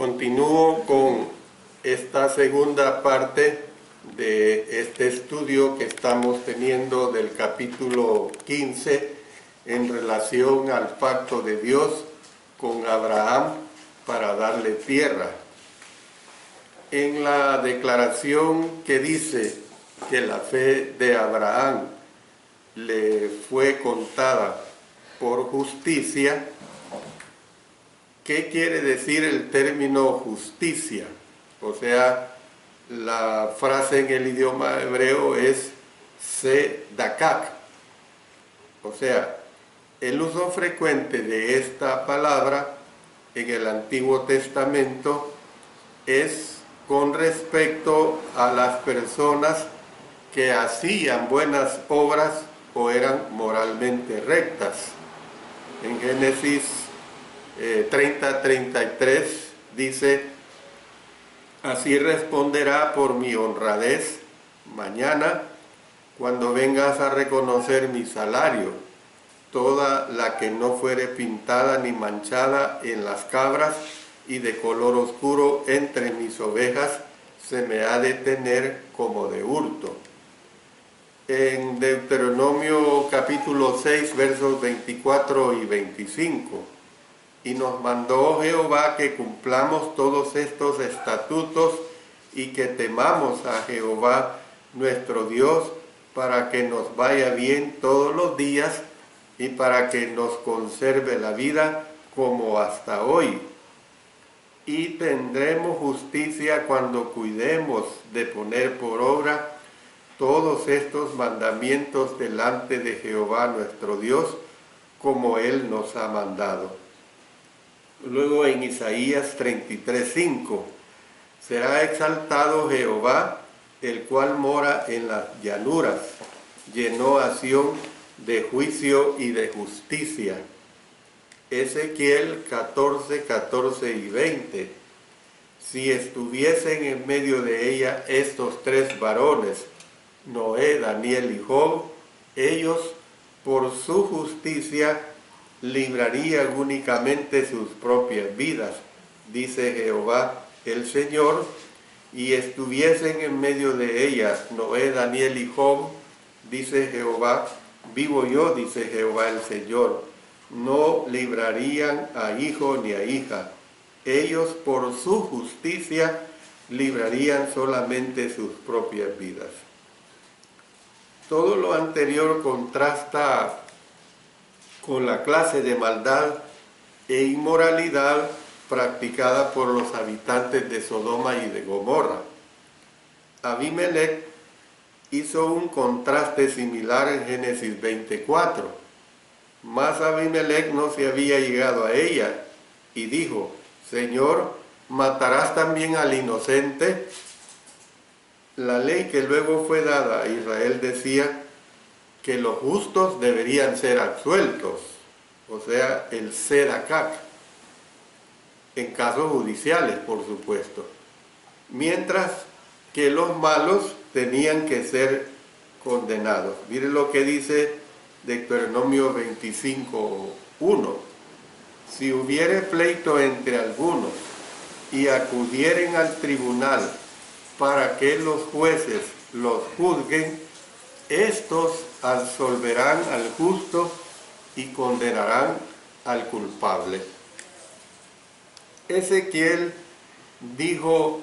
Continúo con esta segunda parte de este estudio que estamos teniendo del capítulo 15 en relación al pacto de Dios con Abraham para darle tierra. En la declaración que dice que la fe de Abraham le fue contada por justicia, ¿qué quiere decir el término justicia? O sea, la frase en el idioma hebreo es tzedakah. O sea, el uso frecuente de esta palabra en el Antiguo Testamento es con respecto a las personas que hacían buenas obras o eran moralmente rectas. En Génesis 30:33 dice: así responderá por mi honradez mañana, cuando vengas a reconocer mi salario, toda la que no fuere pintada ni manchada en las cabras y de color oscuro entre mis ovejas, se me ha de tener como de hurto. En Deuteronomio capítulo 6, versos 24 y 25. Y nos mandó Jehová que cumplamos todos estos estatutos y que temamos a Jehová nuestro Dios, para que nos vaya bien todos los días y para que nos conserve la vida como hasta hoy. Y tendremos justicia cuando cuidemos de poner por obra todos estos mandamientos delante de Jehová nuestro Dios, como Él nos ha mandado. Luego en Isaías 33:5, será exaltado Jehová, el cual mora en las llanuras, llenó a Sión de juicio y de justicia. Ezequiel 14:14 y 20, si estuviesen en medio de ella estos tres varones, Noé, Daniel y Job, ellos por su justicia librarían únicamente sus propias vidas, dice Jehová el Señor, y estuviesen en medio de ellas Noé, Daniel y Job, dice Jehová, vivo yo, dice Jehová el Señor, no librarían a hijo ni a hija, ellos por su justicia librarían solamente sus propias vidas. Todo lo anterior contrasta con la clase de maldad e inmoralidad practicada por los habitantes de Sodoma y de Gomorra. Abimelech hizo un contraste similar en Génesis 24, mas Abimelech no se había llegado a ella y dijo: Señor, ¿matarás también al inocente? La ley que luego fue dada a Israel decía que los justos deberían ser absueltos, o sea, el tzedakah, en casos judiciales, por supuesto, mientras que los malos tenían que ser condenados. Miren lo que dice Deuteronomio 25:1. Si hubiere pleito entre algunos y acudieren al tribunal para que los jueces los juzguen, estos absolverán al justo y condenarán al culpable. Ezequiel dijo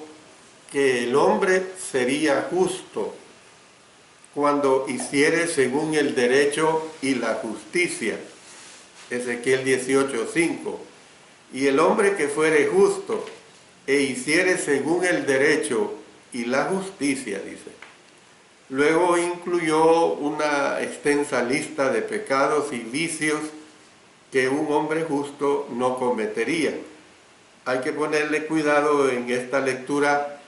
que el hombre sería justo cuando hiciere según el derecho y la justicia. Ezequiel 18:5. Y el hombre que fuere justo e hiciere según el derecho y la justicia, dice. Luego incluyó una extensa lista de pecados y vicios que un hombre justo no cometería. Hay que ponerle cuidado en esta lectura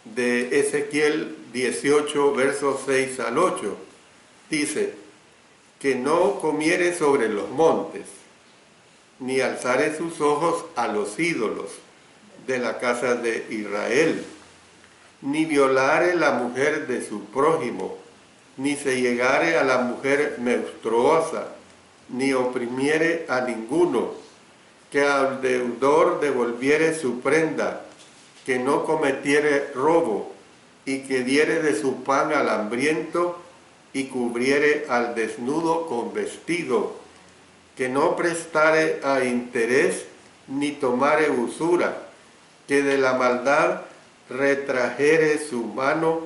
de Ezequiel 18, versos 6 al 8. Dice: que no comiere sobre los montes, ni alzare sus ojos a los ídolos de la casa de Israel, ni violare la mujer de su prójimo, ni se llegare a la mujer menstruosa, ni oprimiere a ninguno, que al deudor devolviere su prenda, que no cometiere robo, y que diere de su pan al hambriento, y cubriere al desnudo con vestido, que no prestare a interés, ni tomare usura, que de la maldad retrajere su mano,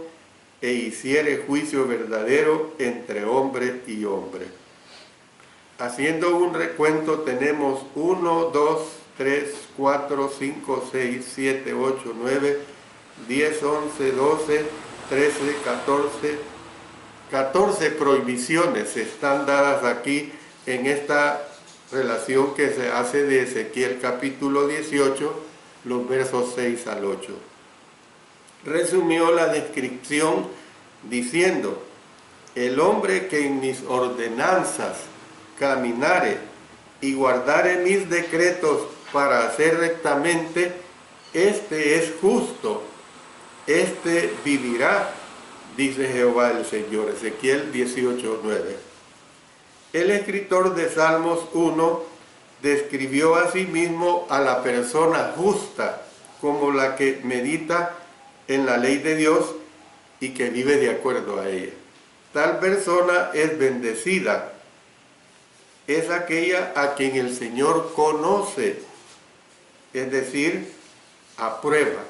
e hiciere juicio verdadero entre hombre y hombre. Haciendo un recuento, tenemos 1, 2, 3, 4, 5, 6, 7, 8, 9, 10, 11, 12, 13, 14 prohibiciones están dadas aquí en esta relación que se hace de Ezequiel capítulo 18, los versos 6 al 8. Resumió la descripción diciendo: el hombre que en mis ordenanzas caminare y guardare mis decretos para hacer rectamente, este es justo, este vivirá, dice Jehová el Señor. Ezequiel 18:9. El escritor de Salmos 1 describió a sí mismo a la persona justa como la que medita en la ley de Dios y que vive de acuerdo a ella. Tal persona es bendecida, es aquella a quien el Señor conoce, es decir, aprueba.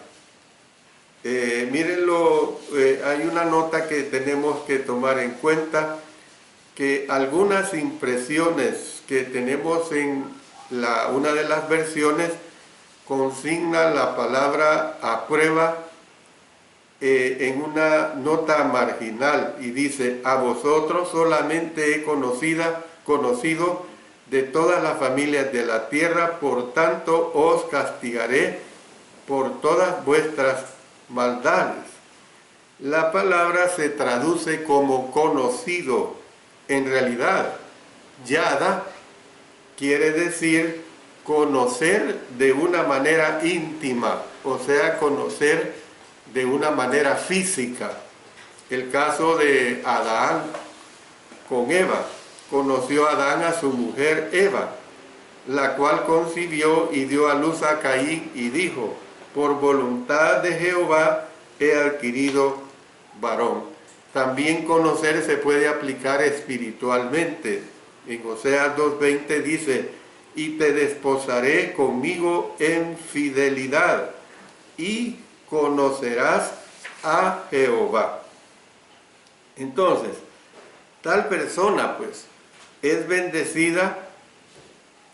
Mírenlo, hay una nota que tenemos que tomar en cuenta, que algunas impresiones que tenemos en una de las versiones consigna la palabra aprueba en una nota marginal y dice: a vosotros solamente he conocido de todas las familias de la tierra, por tanto os castigaré por todas vuestras maldades. La palabra se traduce como conocido. En realidad, yada quiere decir conocer de una manera íntima, o sea, conocer de una manera física. El caso de Adán con Eva. Conoció Adán a su mujer Eva, la cual concibió y dio a luz a Caín, y dijo: por voluntad de Jehová he adquirido varón. También conocer se puede aplicar espiritualmente. En Oseas 2:20 dice: y te desposaré conmigo en fidelidad, y conocerás a Jehová. Entonces, tal persona pues es bendecida,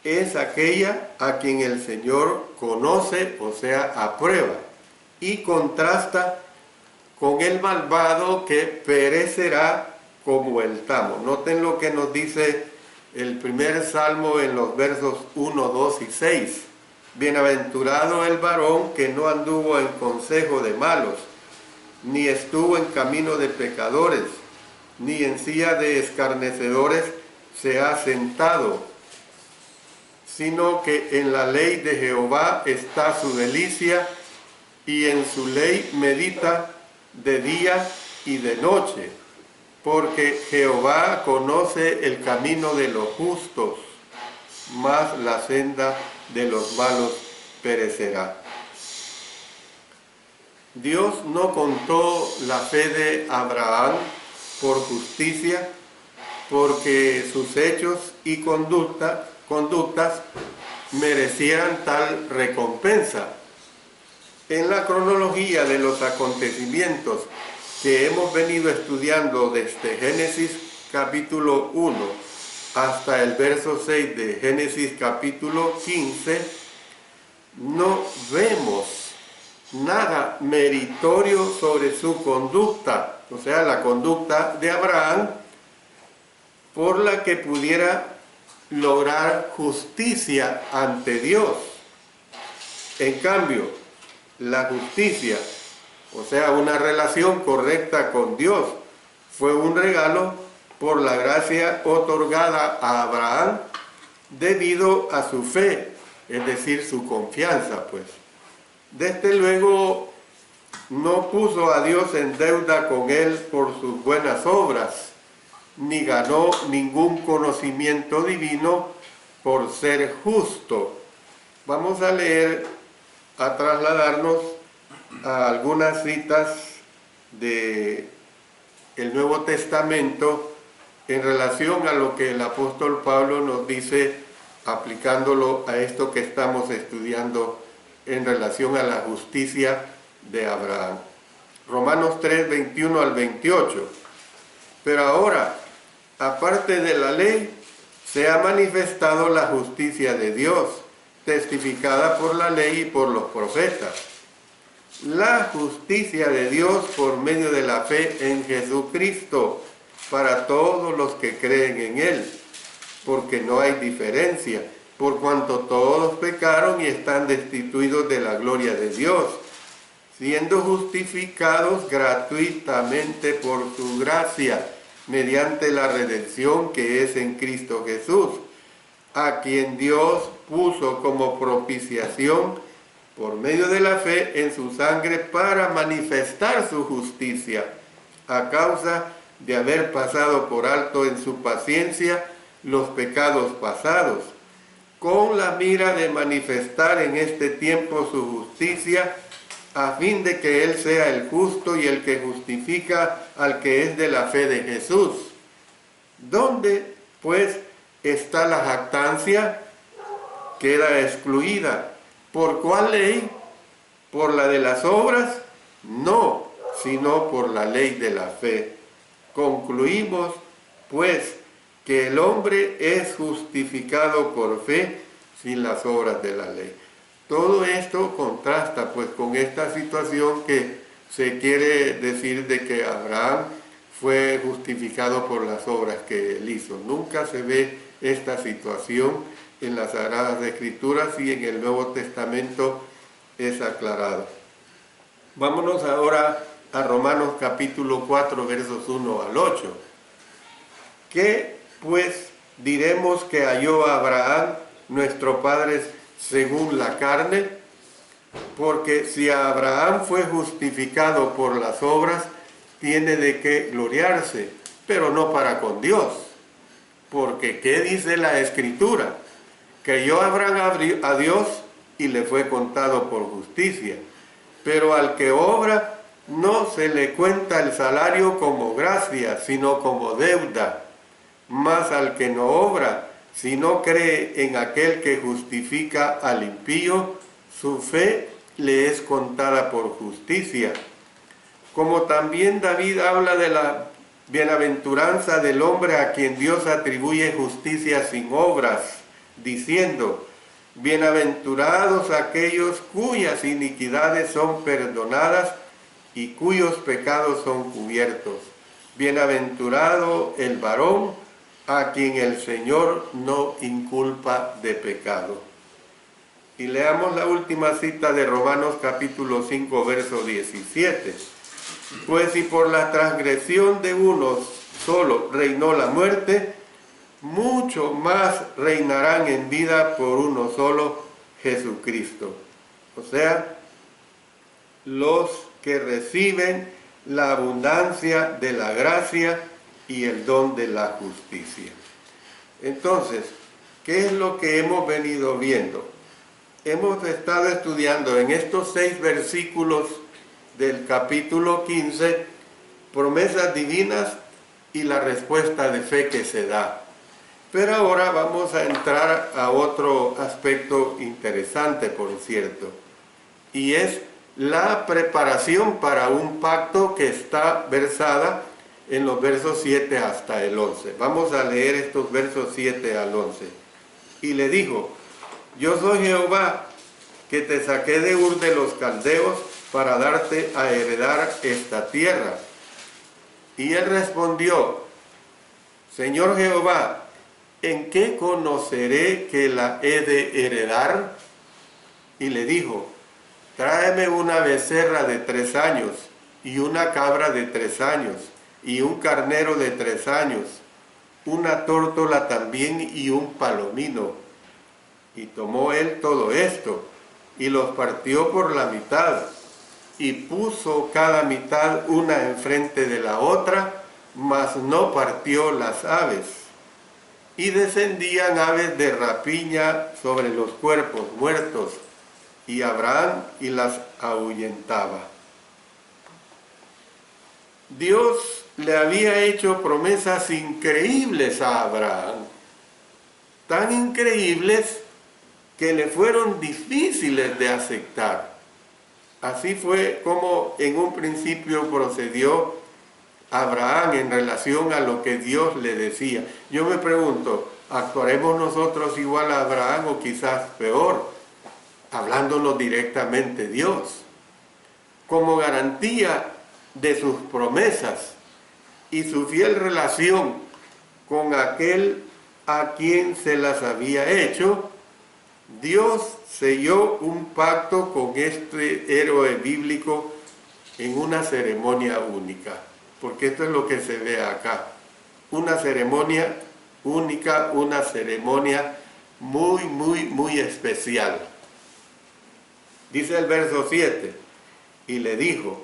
es aquella a quien el Señor conoce, o sea, aprueba, y contrasta con el malvado que perecerá como el tamo. Noten lo que nos dice el primer salmo en los versos 1, 2 y 6. Bienaventurado el varón que no anduvo en consejo de malos, ni estuvo en camino de pecadores, ni en silla de escarnecedores se ha sentado, sino que en la ley de Jehová está su delicia, y en su ley medita de día y de noche. Porque Jehová conoce el camino de los justos, mas la senda de los malos perecerá. Dios no contó la fe de Abraham por justicia, porque sus hechos y conductas merecieran tal recompensa. En la cronología de los acontecimientos que hemos venido estudiando desde Génesis capítulo 1 hasta el verso 6 de Génesis capítulo 15, no vemos nada meritorio sobre su conducta, o sea, la conducta de Abraham, por la que pudiera lograr justicia ante Dios. En cambio, la justicia, o sea, una relación correcta con Dios, fue un regalo por la gracia otorgada a Abraham debido a su fe, es decir, su confianza, pues. Desde luego, no puso a Dios en deuda con él por sus buenas obras, ni ganó ningún conocimiento divino por ser justo. Vamos a leer, a trasladarnos a algunas citas del Nuevo Testamento en relación a lo que el apóstol Pablo nos dice, aplicándolo a esto que estamos estudiando en relación a la justicia de Abraham. Romanos 3, 21 al 28. Pero ahora, aparte de la ley, se ha manifestado la justicia de Dios, testificada por la ley y por los profetas. La justicia de Dios por medio de la fe en Jesucristo, para todos los que creen en Él, porque no hay diferencia, por cuanto todos pecaron y están destituidos de la gloria de Dios, siendo justificados gratuitamente por su gracia, mediante la redención que es en Cristo Jesús, a quien Dios puso como propiciación por medio de la fe en su sangre para manifestar su justicia, a causa de haber pasado por alto en su paciencia los pecados pasados, con la mira de manifestar en este tiempo su justicia, a fin de que Él sea el justo y el que justifica al que es de la fe de Jesús. ¿Dónde, pues, está la jactancia? Queda excluida. ¿Por cuál ley? ¿Por la de las obras? No, sino por la ley de la fe. Concluimos, pues, que el hombre es justificado por fe sin las obras de la ley. Todo esto contrasta pues con esta situación que se quiere decir de que Abraham fue justificado por las obras que él hizo. Nunca se ve esta situación en las Sagradas Escrituras y en el Nuevo Testamento es aclarado. Vámonos ahora a Romanos capítulo 4, versos 1 al 8. ¿Qué pues diremos que halló Abraham, nuestro padre, según la carne? Porque si Abraham fue justificado por las obras, tiene de qué gloriarse, pero no para con Dios. Porque ¿qué dice la Escritura? Creyó Abraham a Dios y le fue contado por justicia. Pero al que obra, no se le cuenta el salario como gracia, sino como deuda. Mas al que no obra, si no cree en aquel que justifica al impío, su fe le es contada por justicia. Como también David habla de la bienaventuranza del hombre a quien Dios atribuye justicia sin obras, diciendo: bienaventurados aquellos cuyas iniquidades son perdonadas y cuyos pecados son cubiertos. Bienaventurado el varón a quien el Señor no inculpa de pecado. Y leamos la última cita de Romanos capítulo 5, verso 17. Pues si por la transgresión de uno solo reinó la muerte, mucho más reinarán en vida por uno solo, Jesucristo. O sea, los que reciben la abundancia de la gracia y el don de la justicia. Entonces, ¿qué es lo que hemos venido viendo? Hemos estado estudiando en estos 6 versículos del capítulo 15, promesas divinas y la respuesta de fe que se da. Pero ahora vamos a entrar a otro aspecto interesante, por cierto, y es la preparación para un pacto que está versada en los versos 7 hasta el 11. Vamos a leer estos versos 7 al 11. Y le dijo: yo soy Jehová, que te saqué de Ur de los Caldeos para darte a heredar esta tierra. Y él respondió: Señor Jehová, ¿en qué conoceré que la he de heredar? Y le dijo: tráeme una becerra de 3 años, y una cabra de 3 años, y un carnero de 3 años, una tórtola también y un palomino. Y tomó él todo esto, y los partió por la mitad, y puso cada mitad una enfrente de la otra, mas no partió las aves. y descendían aves de rapiña sobre los cuerpos muertos, y Abraham y las ahuyentaba. Dios le había hecho promesas increíbles a Abraham, tan increíbles que le fueron difíciles de aceptar. Así fue como en un principio procedió Abraham en relación a lo que Dios le decía. Yo me pregunto, ¿actuaremos nosotros igual a Abraham o quizás peor, hablándonos directamente Dios? Como garantía de sus promesas y su fiel relación con aquel a quien se las había hecho, Dios selló un pacto con este héroe bíblico en una ceremonia única, porque esto es lo que se ve acá, una ceremonia única, una ceremonia muy especial. Dice el verso 7, y le dijo: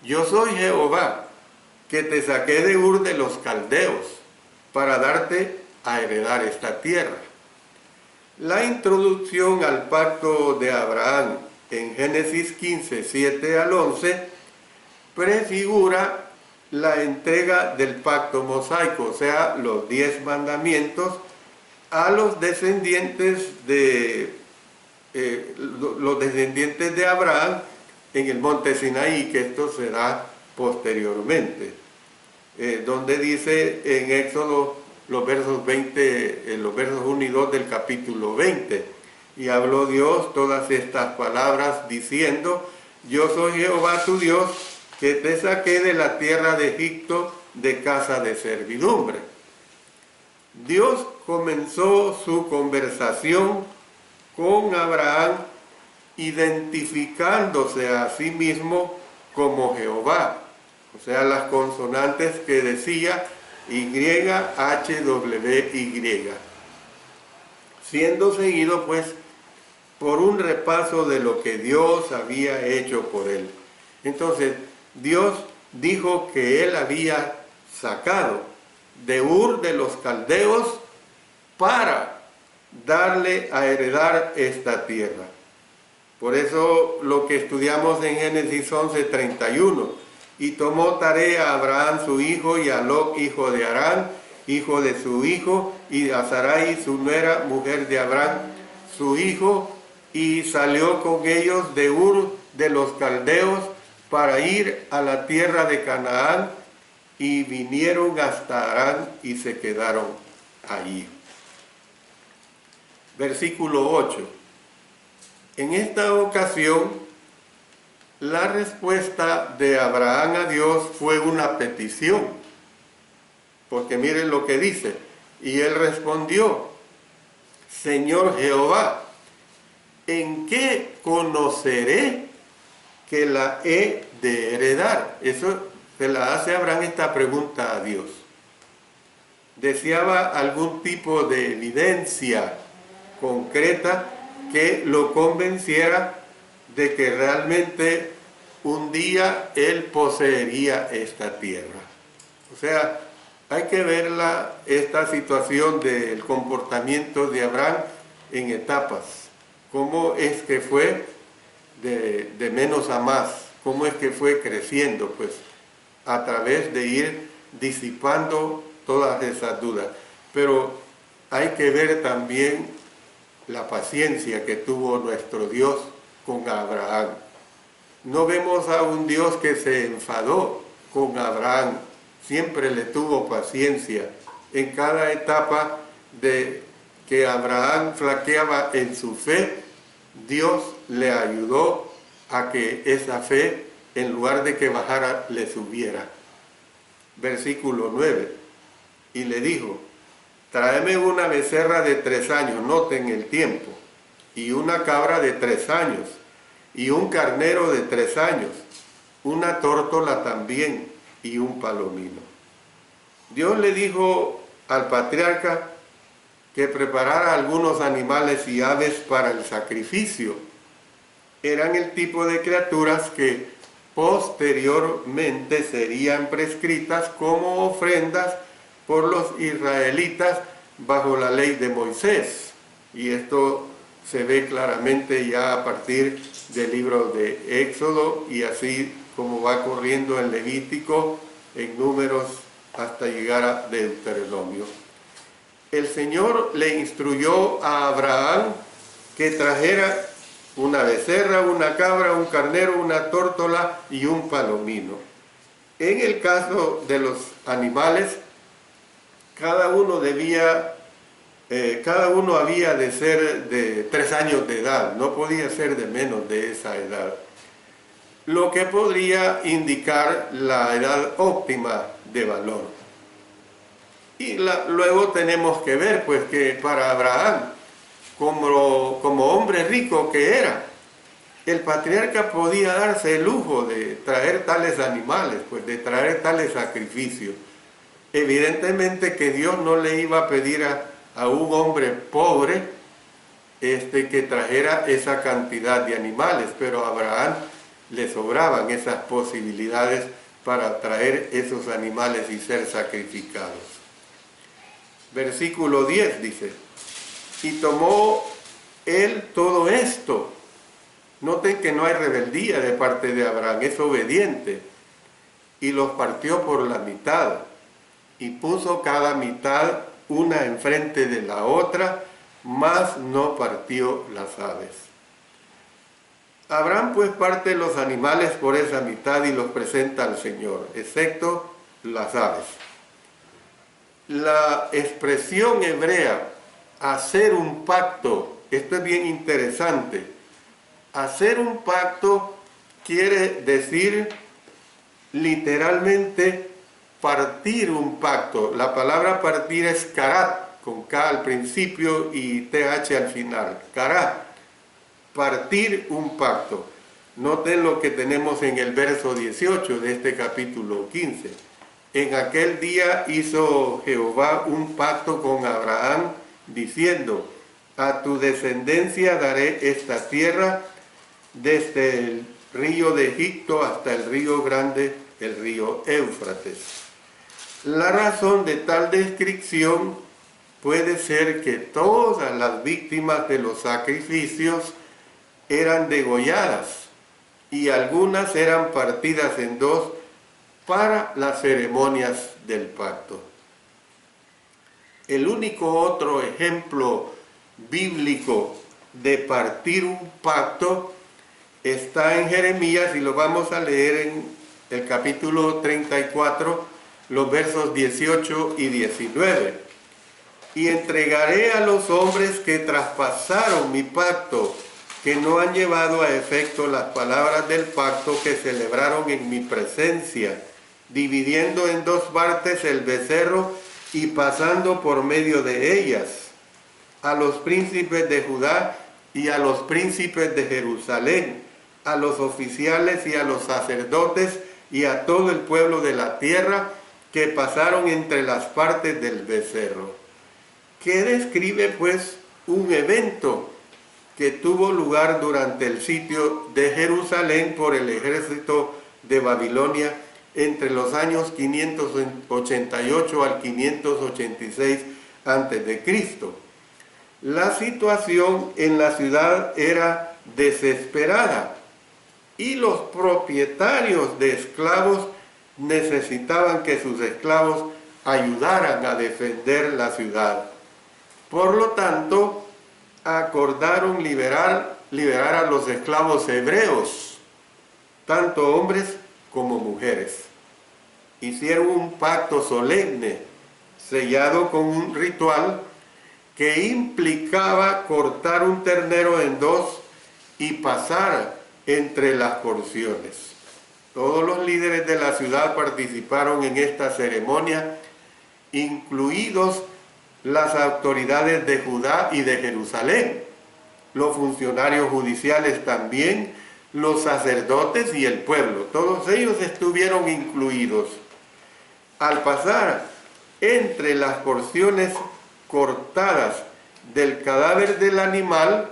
yo soy Jehová, que te saqué de Ur de los Caldeos, para darte a heredar esta tierra. La introducción al pacto de Abraham en Génesis 15, 7 al 11, prefigura la entrega del pacto mosaico, o sea, los 10 mandamientos, a los descendientes de Abraham en el monte Sinaí, que esto se da posteriormente, donde dice en Éxodo los versos 1 y 2 del capítulo 20, y habló Dios todas estas palabras diciendo: yo soy Jehová tu Dios, que te saqué de la tierra de Egipto, de casa de servidumbre. Dios comenzó su conversación con Abraham identificándose a sí mismo como Jehová, o sea, las consonantes que decía YHWY, siendo seguido pues por un repaso de lo que Dios había hecho por él. Entonces, Dios dijo que él había sacado de Ur de los Caldeos para darle a heredar esta tierra. Por eso lo que estudiamos en Génesis 11:31, y tomó tarea a Abraham su hijo, y a Lot hijo de Harán, hijo de su hijo, y a Sarai su nuera, mujer de Abraham su hijo, y salió con ellos de Ur de los Caldeos para ir a la tierra de Canaán, y vinieron hasta Harán y se quedaron allí. Versículo 8. En esta ocasión, la respuesta de Abraham a Dios fue una petición, porque miren lo que dice: y él respondió: Señor Jehová, ¿en qué conoceré que la he de heredar? Eso se la hace Abraham esta pregunta a Dios. Deseaba algún tipo de evidencia concreta que lo convenciera de que realmente un día él poseería esta tierra. O sea, hay que verla, esta situación del comportamiento de Abraham en etapas. Cómo es que fue de menos a más, cómo es que fue creciendo, pues a través de ir disipando todas esas dudas. Pero hay que ver también la paciencia que tuvo nuestro Dios con Abraham. No vemos a un Dios que se enfadó con Abraham, siempre le tuvo paciencia. En cada etapa de que Abraham flaqueaba en su fe, Dios le ayudó a que esa fe, en lugar de que bajara, le subiera. Versículo 9, y le dijo: tráeme una becerra de 3 años, noten el tiempo, y una cabra de 3 años, y un carnero de 3 años, una tórtola también, y un palomino. Dios le dijo al patriarca que preparara algunos animales y aves para el sacrificio. Eran el tipo de criaturas que posteriormente serían prescritas como ofrendas por los israelitas bajo la ley de Moisés. Y esto se ve claramente ya a partir del libro de Éxodo y así como va corriendo en Levítico, en Números, hasta llegar a Deuteronomio. El Señor le instruyó a Abraham que trajera una becerra, una cabra, un carnero, una tórtola y un palomino. En el caso de los animales, cada uno había de ser de 3 años de edad, no podía ser de menos de esa edad, lo que podría indicar la edad óptima de valor. Y luego tenemos que ver pues que para Abraham, como hombre rico que era, el patriarca podía darse el lujo de traer tales animales, pues de traer tales sacrificios. Evidentemente que Dios no le iba a pedir a un hombre pobre que trajera esa cantidad de animales, pero a Abraham le sobraban esas posibilidades para traer esos animales y ser sacrificados. Versículo 10 dice, y tomó él todo esto. Noten que no hay rebeldía de parte de Abraham, es obediente. Y los partió por la mitad, y puso cada mitad una enfrente de la otra, mas no partió las aves. Abraham pues parte los animales por esa mitad y los presenta al Señor, excepto las aves. La expresión hebrea, hacer un pacto, esto es bien interesante. Hacer un pacto quiere decir literalmente partir un pacto. La palabra partir es karat, con K al principio y TH al final. Karat, partir un pacto. Noten lo que tenemos en el verso 18 de este capítulo 15. En aquel día hizo Jehová un pacto con Abraham, diciendo, a tu descendencia daré esta tierra, desde el río de Egipto hasta el río grande, el río Éufrates. La razón de tal descripción puede ser que todas las víctimas de los sacrificios eran degolladas y algunas eran partidas en dos para las ceremonias del pacto. El único otro ejemplo bíblico de partir un pacto está en Jeremías y lo vamos a leer en el capítulo 34, los versos 18 y 19. Y entregaré a los hombres que traspasaron mi pacto, que no han llevado a efecto las palabras del pacto que celebraron en mi presencia, dividiendo en dos partes el becerro y pasando por medio de ellas, a los príncipes de Judá y a los príncipes de Jerusalén, a los oficiales y a los sacerdotes y a todo el pueblo de la tierra que pasaron entre las partes del becerro. ¿Qué describe pues un evento que tuvo lugar durante el sitio de Jerusalén por el ejército de Babilonia entre los años 588 al 586 a.C.? La situación en la ciudad era desesperada y los propietarios de esclavos necesitaban que sus esclavos ayudaran a defender la ciudad. Por lo tanto, acordaron liberar a los esclavos hebreos, tanto hombres como mujeres. Hicieron un pacto solemne, sellado con un ritual que implicaba cortar un ternero en dos y pasar entre las porciones. Todos los líderes de la ciudad participaron en esta ceremonia, incluidos las autoridades de Judá y de Jerusalén, los funcionarios judiciales también, los sacerdotes y el pueblo. Todos ellos estuvieron incluidos. Al pasar entre las porciones cortadas del cadáver del animal,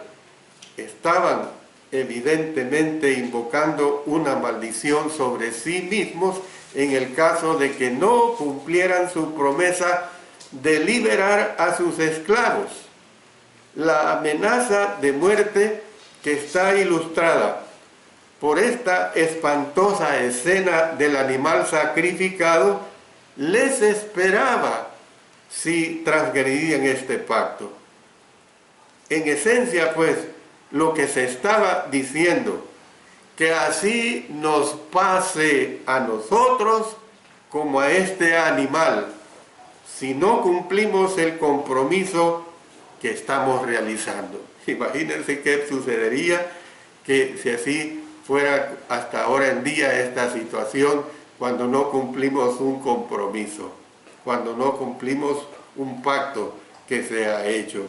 estaban evidentemente invocando una maldición sobre sí mismos en el caso de que no cumplieran su promesa de liberar a sus esclavos. La amenaza de muerte que está ilustrada por esta espantosa escena del animal sacrificado les esperaba si transgredían este pacto. En esencia, pues, lo que se estaba diciendo, que así nos pase a nosotros como a este animal, si no cumplimos el compromiso que estamos realizando. Imagínense qué sucedería que si así fuera hasta ahora en día esta situación, cuando no cumplimos un compromiso, cuando no cumplimos un pacto que se ha hecho.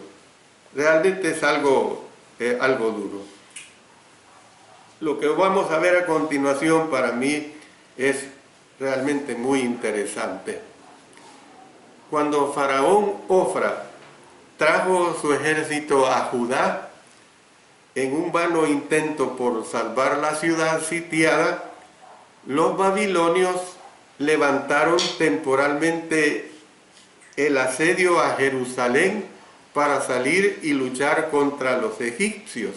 Realmente es algo duro. Lo que vamos a ver a continuación para mí es realmente muy interesante. Cuando Faraón Ofra trajo su ejército a Judá, en un vano intento por salvar la ciudad sitiada, los babilonios levantaron temporalmente el asedio a Jerusalén para salir y luchar contra los egipcios.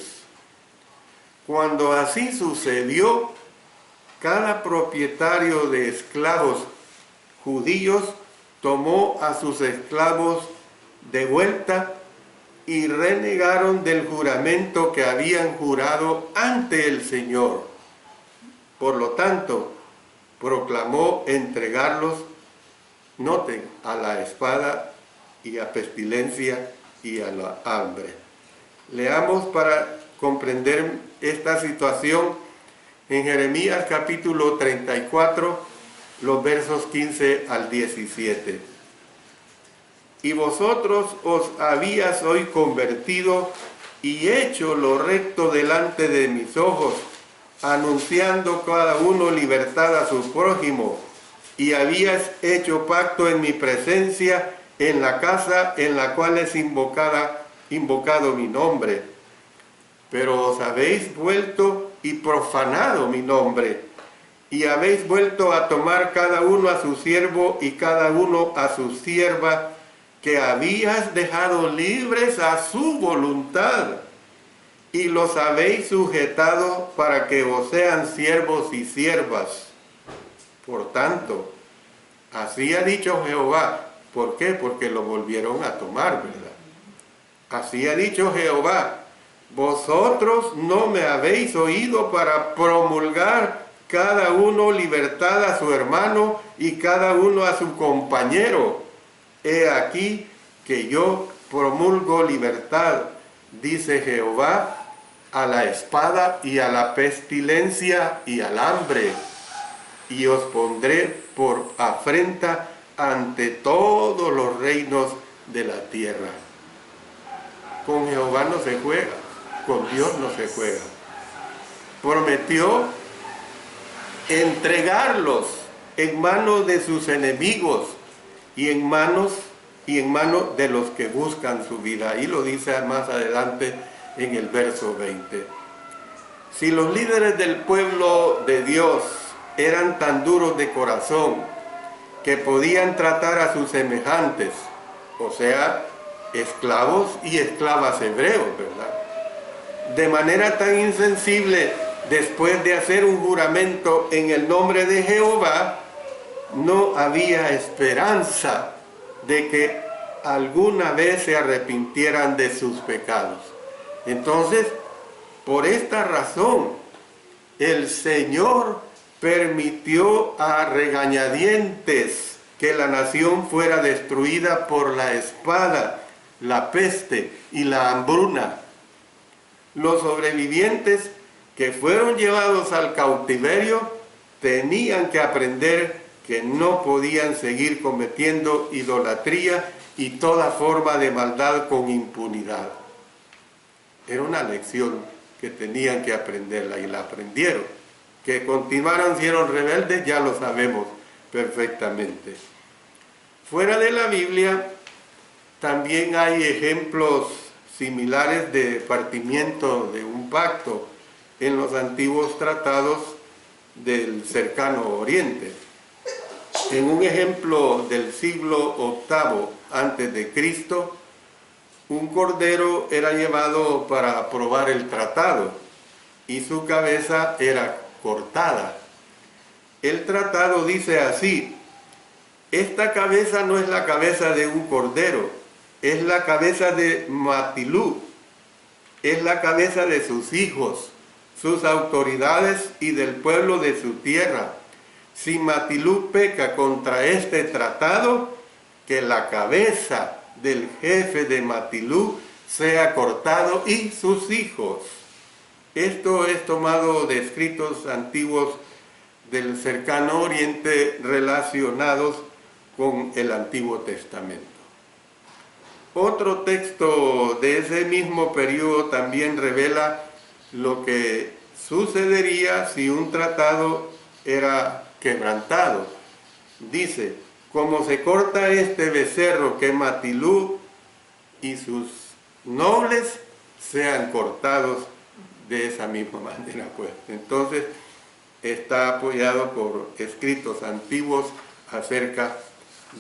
Cuando así sucedió, cada propietario de esclavos judíos tomó a sus esclavos de vuelta y renegaron del juramento que habían jurado ante el Señor. Por lo tanto, proclamó entregarlos, noten, a la espada y a pestilencia y a la hambre. Leamos para comprender esta situación en Jeremías capítulo 34, los versos 15 al 17. Y vosotros os habíais hoy convertido y hecho lo recto delante de mis ojos, anunciando cada uno libertad a su prójimo, y habíais hecho pacto en mi presencia en la casa en la cual es invocado mi nombre. Pero os habéis vuelto y profanado mi nombre, y habéis vuelto a tomar cada uno a su siervo y cada uno a su sierva, que habías dejado libres a su voluntad, y los habéis sujetado para que os sean siervos y siervas. Por tanto, así ha dicho Jehová. ¿Por qué? Porque lo volvieron a tomar, ¿verdad? Así ha dicho Jehová: vosotros no me habéis oído para promulgar cada uno libertad a su hermano y cada uno a su compañero. He aquí que yo promulgo libertad, dice Jehová, a la espada y a la pestilencia y al hambre, y os pondré por afrenta ante todos los reinos de la tierra. Con Jehová no se juega, con Dios no se juega. Prometió entregarlos en manos de sus enemigos y en manos de los que buscan su vida. Y lo dice más adelante en el verso 20. Si los líderes del pueblo de Dios eran tan duros de corazón que podían tratar a sus semejantes, o sea, esclavos y esclavas hebreos, ¿verdad?, de manera tan insensible, después de hacer un juramento en el nombre de Jehová, no había esperanza de que alguna vez se arrepintieran de sus pecados. Entonces, por esta razón, el Señor permitió a regañadientes que la nación fuera destruida por la espada, la peste y la hambruna. Los sobrevivientes que fueron llevados al cautiverio tenían que aprender que no podían seguir cometiendo idolatría y toda forma de maldad con impunidad. Era una lección que tenían que aprenderla y la aprendieron. Que continuaron siendo rebeldes ya lo sabemos perfectamente. Fuera de la Biblia también hay ejemplos similares de partimiento de un pacto en los antiguos tratados del cercano Oriente. En un ejemplo del siglo VIII antes de Cristo, un cordero era llevado para probar el tratado y su cabeza era cortada. El tratado dice así: esta cabeza no es la cabeza de un cordero, es la cabeza de Matilú, es la cabeza de sus hijos, sus autoridades y del pueblo de su tierra. Si Matilú peca contra este tratado, que la cabeza del jefe de Matilú sea cortado y sus hijos. Esto es tomado de escritos antiguos del cercano Oriente relacionados con el Antiguo Testamento. Otro texto de ese mismo periodo también revela lo que sucedería si un tratado era quebrantado. Dice: como se corta este becerro, que Matilú y sus nobles sean cortados de esa misma manera, pues. Entonces está apoyado por escritos antiguos acerca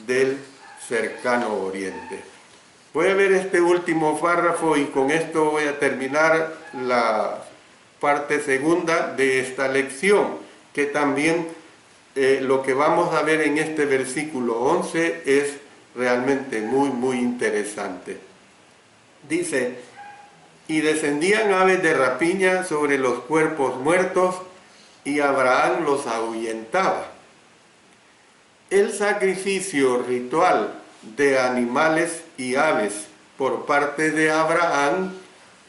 del cercano Oriente. Voy a ver este último párrafo y con esto voy a terminar la parte segunda de esta lección, que también lo que vamos a ver en este versículo 11 es realmente muy interesante. Dice: y descendían aves de rapiña sobre los cuerpos muertos, y Abraham los ahuyentaba. El sacrificio ritual de animales y aves por parte de Abraham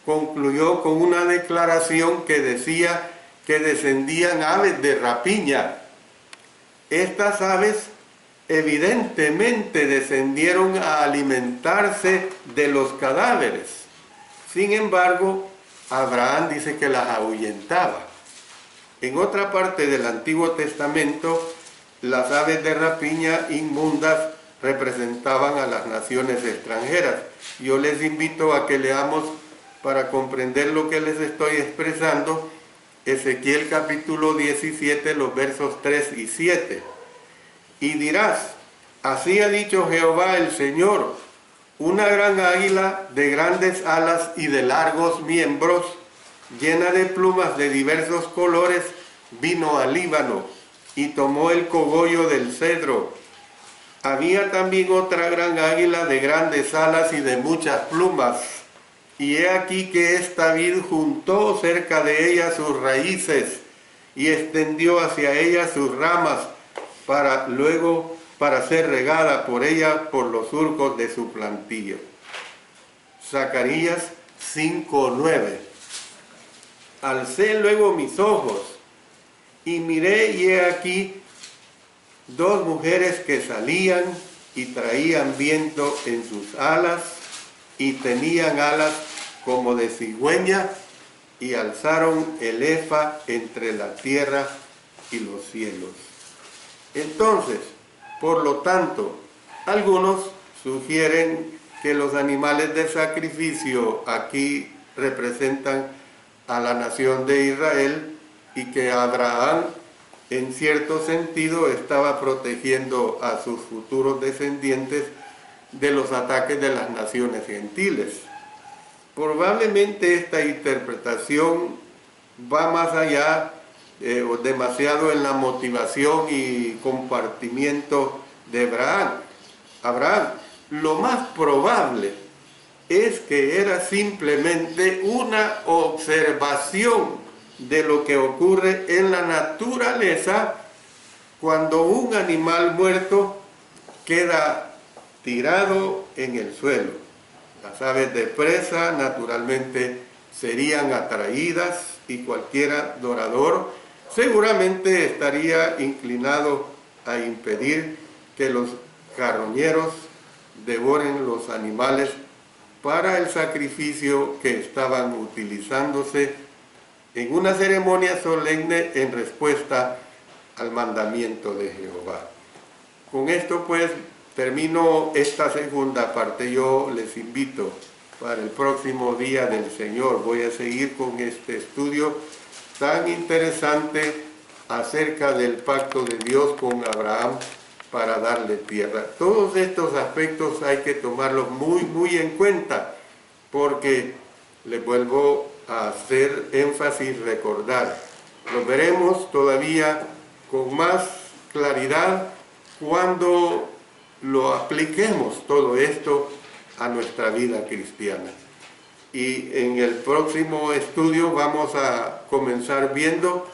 concluyó con una declaración que decía que descendían aves de rapiña. Estas aves evidentemente descendieron a alimentarse de los cadáveres. Sin embargo, Abraham dice que las ahuyentaba. En otra parte del Antiguo Testamento, las aves de rapiña inmundas representaban a las naciones extranjeras. Yo les invito a que leamos, para comprender lo que les estoy expresando, Ezequiel capítulo 17, los versos 3 y 7. Y dirás: así ha dicho Jehová el Señor, una gran águila de grandes alas y de largos miembros, llena de plumas de diversos colores, vino al Líbano y tomó el cogollo del cedro. Había también otra gran águila de grandes alas y de muchas plumas, y he aquí que esta vid juntó cerca de ella sus raíces y extendió hacia ella sus ramas para ser regada por ella por los surcos de su plantillo. Zacarías 5:9. Alcé luego mis ojos y miré, y he aquí dos mujeres que salían y traían viento en sus alas, y tenían alas como de cigüeña, y alzaron el efa entre la tierra y los cielos. Entonces, por lo tanto, algunos sugieren que los animales de sacrificio aquí representan a la nación de Israel, y que Abraham, en cierto sentido, estaba protegiendo a sus futuros descendientes de los ataques de las naciones gentiles. Probablemente esta interpretación va más allá o demasiado en la motivación y compartimiento de Abraham. Lo más probable es que era simplemente una observación de lo que ocurre en la naturaleza cuando un animal muerto queda tirado en el suelo. Las aves de presa naturalmente serían atraídas, y cualquier adorador seguramente estaría inclinado a impedir que los carroñeros devoren los animales para el sacrificio que estaban utilizándose en una ceremonia solemne en respuesta al mandamiento de Jehová. Con esto pues termino esta segunda parte. Yo les invito para el próximo día del Señor. Voy a seguir con este estudio tan interesante acerca del pacto de Dios con Abraham para darle tierra. Todos estos aspectos hay que tomarlos muy en cuenta, porque les vuelvo a hacer énfasis, recordar. Lo veremos todavía con más claridad cuando lo apliquemos todo esto a nuestra vida cristiana. Y en el próximo estudio vamos a comenzar viendo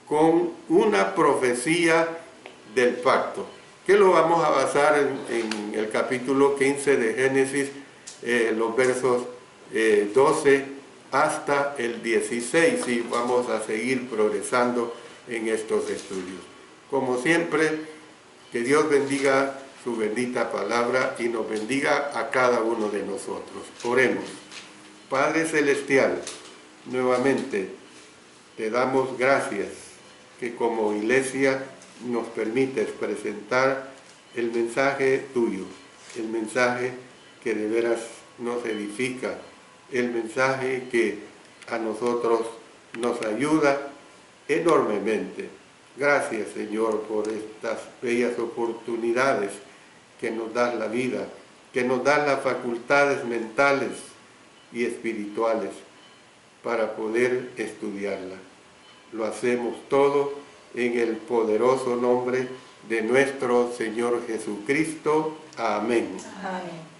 con una profecía del pacto, que lo vamos a basar en el capítulo 15 de Génesis, los versos 12 hasta el 16, y vamos a seguir progresando en estos estudios. Como siempre, que Dios bendiga su bendita palabra y nos bendiga a cada uno de nosotros. Oremos. Padre Celestial, nuevamente te damos gracias que como iglesia nos permites presentar el mensaje tuyo, el mensaje que de veras nos edifica, el mensaje que a nosotros nos ayuda enormemente. Gracias, Señor, por estas bellas oportunidades que nos das la vida, que nos das las facultades mentales y espirituales para poder estudiarla. Lo hacemos todo en el poderoso nombre de nuestro Señor Jesucristo. Amén. Amén.